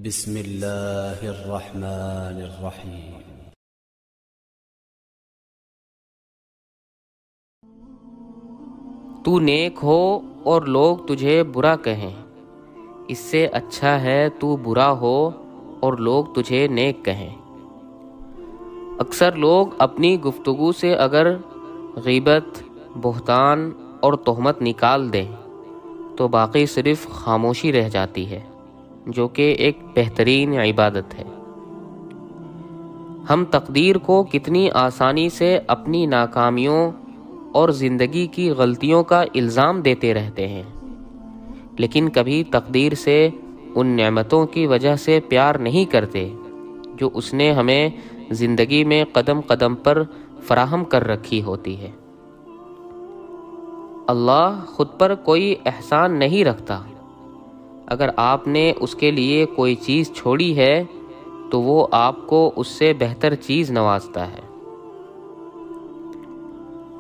بسم اللہ الرحمن الرحیم۔ تو نیک ہو اور لوگ تجھے برا کہیں، اس سے اچھا ہے تو برا ہو اور لوگ تجھے نیک کہیں۔ اکثر لوگ اپنی گفتگو سے اگر غیبت، بہتان اور تہمت نکال دیں تو باقی صرف خاموشی رہ جاتی ہے، جو کہ ایک بہترین عبادت ہے۔ ہم تقدیر کو کتنی آسانی سے اپنی ناکامیوں اور زندگی کی غلطیوں کا الزام دیتے رہتے ہیں، لیکن کبھی تقدیر سے ان نعمتوں کی وجہ سے پیار نہیں کرتے جو اس نے ہمیں زندگی میں قدم قدم پر فراہم کر رکھی ہوتی ہے۔ اللہ خود پر کوئی احسان نہیں رکھتا۔ اگر آپ نے اس کے لیے کوئی چیز چھوڑی ہے تو وہ آپ کو اس سے بہتر چیز نوازتا ہے۔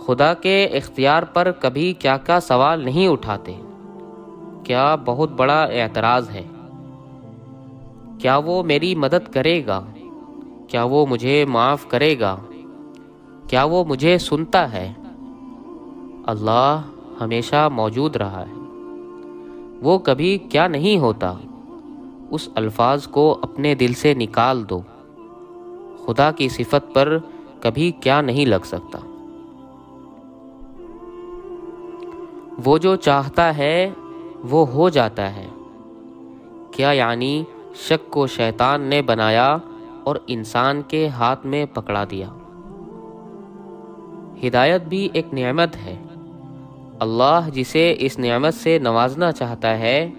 خدا کے اختیار پر کبھی کیا کیا سوال نہیں اٹھاتے۔ کیا بہت بڑا اعتراض ہے؟ کیا وہ میری مدد کرے گا؟ کیا وہ مجھے معاف کرے گا؟ کیا وہ مجھے سنتا ہے؟ اللہ ہمیشہ موجود رہا ہے۔ وہ کبھی کیا نہیں ہوتا، اس الفاظ کو اپنے دل سے نکال دو۔ خدا کی صفت پر کبھی کیا نہیں لگ سکتا۔ وہ جو چاہتا ہے وہ ہو جاتا ہے۔ کیا یعنی شک کو شیطان نے بنایا اور انسان کے ہاتھ میں پکڑا دیا۔ ہدایت بھی ایک نعمت ہے۔ اللہ جسے اس نعمت سے نوازنا چاہتا ہے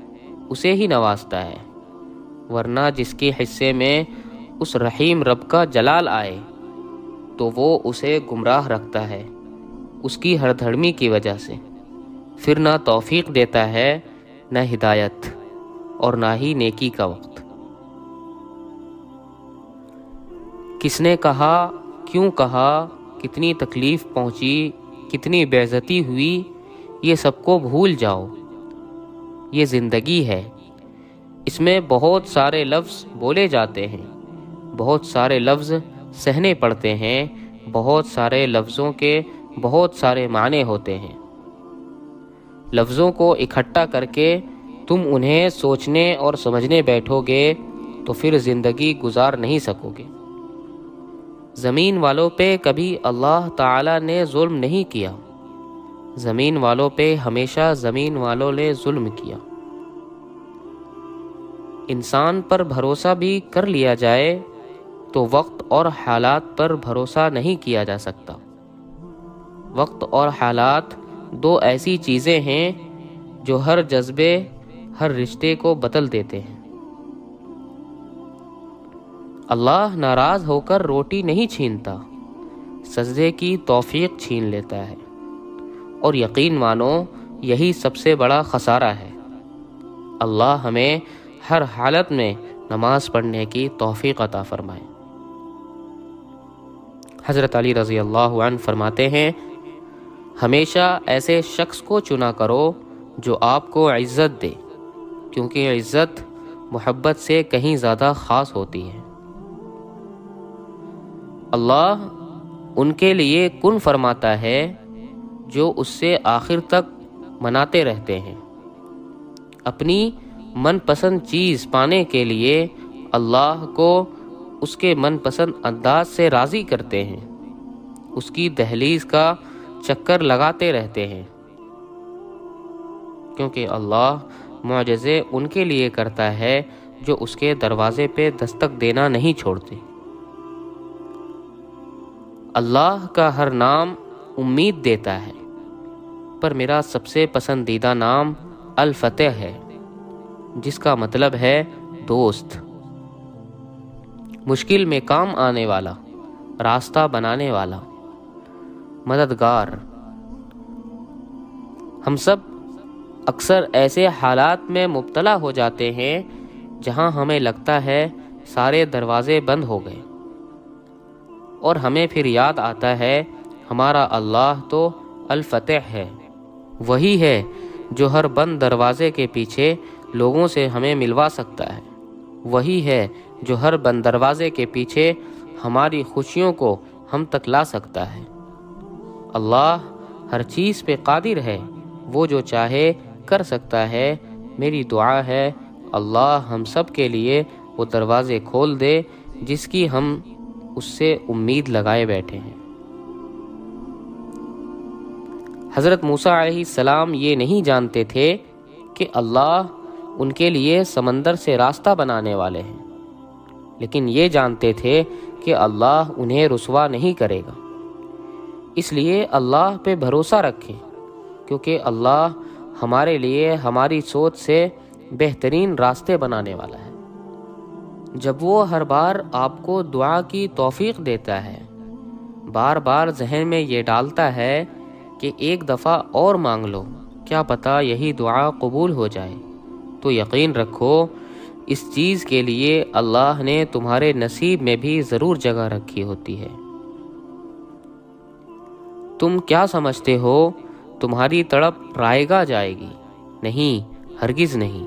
اسے ہی نوازتا ہے، ورنہ جس کے حصے میں اس رحیم رب کا جلال آئے تو وہ اسے گمراہ رکھتا ہے اس کی ہر دھڑمی کی وجہ سے۔ پھر نہ توفیق دیتا ہے، نہ ہدایت، اور نہ ہی نیکی کا وقت۔ کس نے کہا، کیوں کہا، کتنی تکلیف پہنچی، کتنی بے عزتی ہوئی، یہ سب کو بھول جاؤ۔ یہ زندگی ہے، اس میں بہت سارے لفظ بولے جاتے ہیں، بہت سارے لفظ سہنے پڑتے ہیں، بہت سارے لفظوں کے بہت سارے معنی ہوتے ہیں۔ لفظوں کو اکٹھا کر کے تم انہیں سوچنے اور سمجھنے بیٹھو گے تو پھر زندگی گزار نہیں سکو گے۔ زمین والوں پہ کبھی اللہ تعالی نے ظلم نہیں کیا، زمین والوں پہ ہمیشہ زمین والوں نے ظلم کیا۔ انسان پر بھروسہ بھی کر لیا جائے تو وقت اور حالات پر بھروسہ نہیں کیا جا سکتا۔ وقت اور حالات دو ایسی چیزیں ہیں جو ہر جذبے، ہر رشتے کو بدل دیتے ہیں۔ اللہ ناراض ہو کر روٹی نہیں چھینتا، سجدے کی توفیق چھین لیتا ہے، اور یقین مانو یہی سب سے بڑا خسارہ ہے۔ اللہ ہمیں ہر حالت میں نماز پڑھنے کی توفیق عطا فرمائے۔ حضرت علی رضی اللہ عنہ فرماتے ہیں، ہمیشہ ایسے شخص کو چنا کرو جو آپ کو عزت دے، کیونکہ عزت محبت سے کہیں زیادہ خاص ہوتی ہے۔ اللہ ان کے لیے کن فرماتا ہے جو اس سے آخر تک مناتے رہتے ہیں۔ اپنی من پسند چیز پانے کے لیے اللہ کو اس کے من پسند انداز سے راضی کرتے ہیں، اس کی دہلیز کا چکر لگاتے رہتے ہیں، کیونکہ اللہ معجزے ان کے لیے کرتا ہے جو اس کے دروازے پہ دستک دینا نہیں چھوڑتے۔ اللہ کا ہر نام امید دیتا ہے، پر میرا سب سے پسندیدہ نام الفتح ہے، جس کا مطلب ہے دوست، مشکل میں کام آنے والا، راستہ بنانے والا، مددگار۔ ہم سب اکثر ایسے حالات میں مبتلا ہو جاتے ہیں جہاں ہمیں لگتا ہے سارے دروازے بند ہو گئے، اور ہمیں پھر یاد آتا ہے ہمارا اللہ تو الفتح ہے، وہی ہے جو ہر بند دروازے کے پیچھے لوگوں سے ہمیں ملوا سکتا ہے۔ وہی ہے جو ہر بند دروازے کے پیچھے ہماری خوشیوں کو ہم تک لا سکتا ہے۔ اللہ ہر چیز پہ قادر ہے، وہ جو چاہے کر سکتا ہے۔ میری دعا ہے اللہ ہم سب کے لیے وہ دروازے کھول دے جس کی ہم اس سے امید لگائے بیٹھے ہیں۔ حضرت موسیٰ علیہ السلام یہ نہیں جانتے تھے کہ اللہ ان کے لیے سمندر سے راستہ بنانے والے ہیں، لیکن یہ جانتے تھے کہ اللہ انہیں رسوا نہیں کرے گا۔ اس لیے اللہ پہ بھروسہ رکھیں، کیونکہ اللہ ہمارے لیے ہماری سوچ سے بہترین راستے بنانے والا ہے۔ جب وہ ہر بار آپ کو دعا کی توفیق دیتا ہے، بار بار ذہن میں یہ ڈالتا ہے کہ ایک دفعہ اور مانگ لو، کیا پتہ یہی دعا قبول ہو جائے، تو یقین رکھو اس چیز کے لیے اللہ نے تمہارے نصیب میں بھی ضرور جگہ رکھی ہوتی ہے۔ تم کیا سمجھتے ہو تمہاری تڑپ رائے گا جائے گی؟ نہیں، ہرگز نہیں۔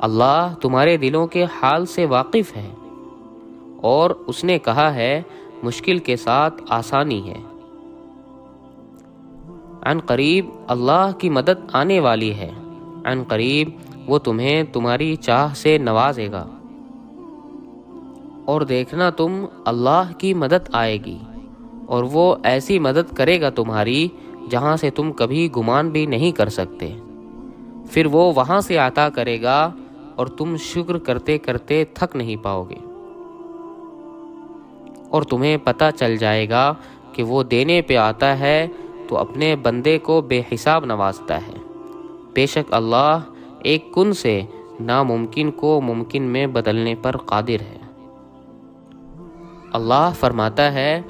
اللہ تمہارے دلوں کے حال سے واقف ہے، اور اس نے کہا ہے مشکل کے ساتھ آسانی ہے۔ عن قریب اللہ کی مدد آنے والی ہے، عن قریب وہ تمہیں تمہاری چاہ سے نوازے گا، اور دیکھنا تم اللہ کی مدد آئے گی، اور وہ ایسی مدد کرے گا تمہاری جہاں سے تم کبھی گمان بھی نہیں کر سکتے۔ پھر وہ وہاں سے عطا کرے گا اور تم شکر کرتے کرتے تھک نہیں پاؤ گے، اور تمہیں پتہ چل جائے گا کہ وہ دینے پہ آتا ہے تو اپنے بندے کو بے حساب نوازتا ہے۔ بے شک اللہ ایک کن سے ناممکن کو ممکن میں بدلنے پر قادر ہے۔ اللہ فرماتا ہے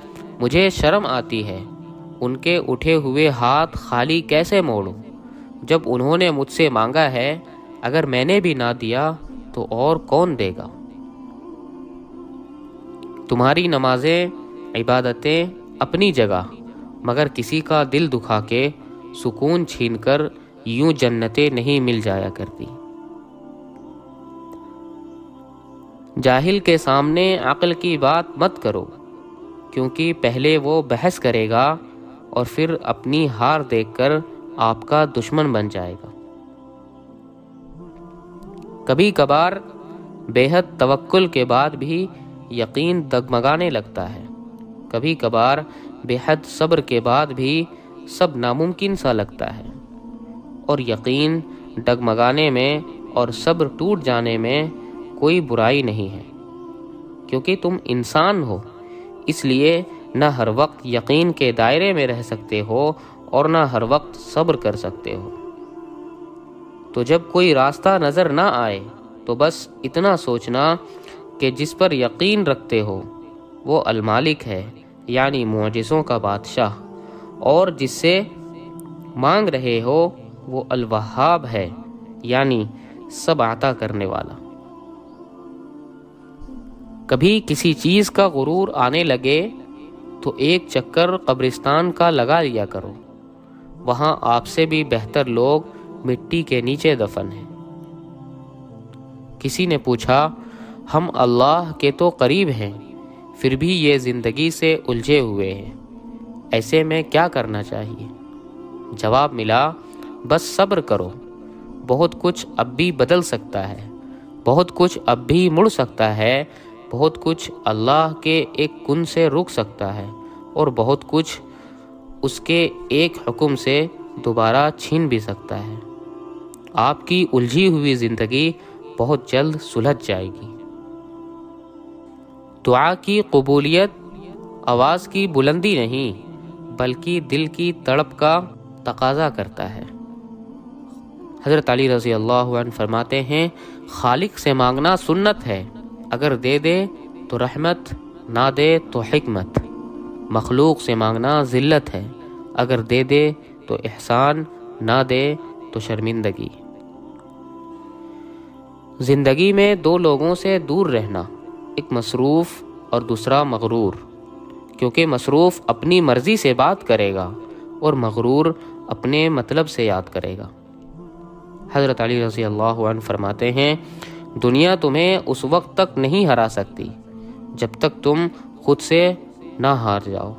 مجھے شرم آتی ہے ان کے اٹھے ہوئے ہاتھ خالی کیسے موڑوں، جب انہوں نے مجھ سے مانگا ہے، اگر میں نے بھی نہ دیا تو اور کون دے گا۔ تمہاری نمازیں عبادتیں اپنی جگہ، مگر کسی کا دل دکھا کے سکون چھین کر یوں جنتیں نہیں مل جایا کرتی۔ جاہل کے سامنے عقل کی بات مت کرو، کیونکہ پہلے وہ بحث کرے گا اور پھر اپنی ہار دیکھ کر آپ کا دشمن بن جائے گا۔ کبھی کبھار بے حد توکل کے بعد بھی یقین ڈگمگانے لگتا ہے، کبھی کبھار بے حد صبر کے بعد بھی سب ناممکن سا لگتا ہے، اور یقین ڈگمگانے میں اور صبر ٹوٹ جانے میں کوئی برائی نہیں ہے، کیونکہ تم انسان ہو، اس لیے نہ ہر وقت یقین کے دائرے میں رہ سکتے ہو اور نہ ہر وقت صبر کر سکتے ہو۔ تو جب کوئی راستہ نظر نہ آئے تو بس اتنا سوچنا کہ جس پر یقین رکھتے ہو وہ المالک ہے، یعنی معجزوں کا بادشاہ، اور جس سے مانگ رہے ہو وہ الوہاب ہے، یعنی سب عطا کرنے والا۔ کبھی کسی چیز کا غرور آنے لگے تو ایک چکر قبرستان کا لگا لیا کرو، وہاں آپ سے بھی بہتر لوگ مٹی کے نیچے دفن ہیں۔ کسی نے پوچھا ہم اللہ کے تو قریب ہیں، پھر بھی یہ زندگی سے الجھے ہوئے ہیں، ایسے میں کیا کرنا چاہیے؟ جواب ملا بس صبر کرو، بہت کچھ اب بھی بدل سکتا ہے، بہت کچھ اب بھی مڑ سکتا ہے، بہت کچھ اللہ کے ایک کن سے رک سکتا ہے، اور بہت کچھ اس کے ایک حکم سے دوبارہ چھین بھی سکتا ہے۔ آپ کی الجھی ہوئی زندگی بہت جلد سلجھ جائے گی۔ دعا کی قبولیت آواز کی بلندی نہیں بلکہ دل کی تڑپ کا تقاضا کرتا ہے۔ حضرت علی رضی اللہ عنہ فرماتے ہیں خالق سے مانگنا سنت ہے، اگر دے دے تو رحمت، نہ دے تو حکمت۔ مخلوق سے مانگنا ذلت ہے، اگر دے دے تو احسان، نہ دے تو شرمندگی۔ زندگی میں دو لوگوں سے دور رہنا، ایک مصروف اور دوسرا مغرور، کیونکہ مصروف اپنی مرضی سے بات کرے گا اور مغرور اپنے مطلب سے یاد کرے گا۔ حضرت علی رضی اللہ عنہ فرماتے ہیں دنیا تمہیں اس وقت تک نہیں ہرا سکتی جب تک تم خود سے نہ ہار جاؤ۔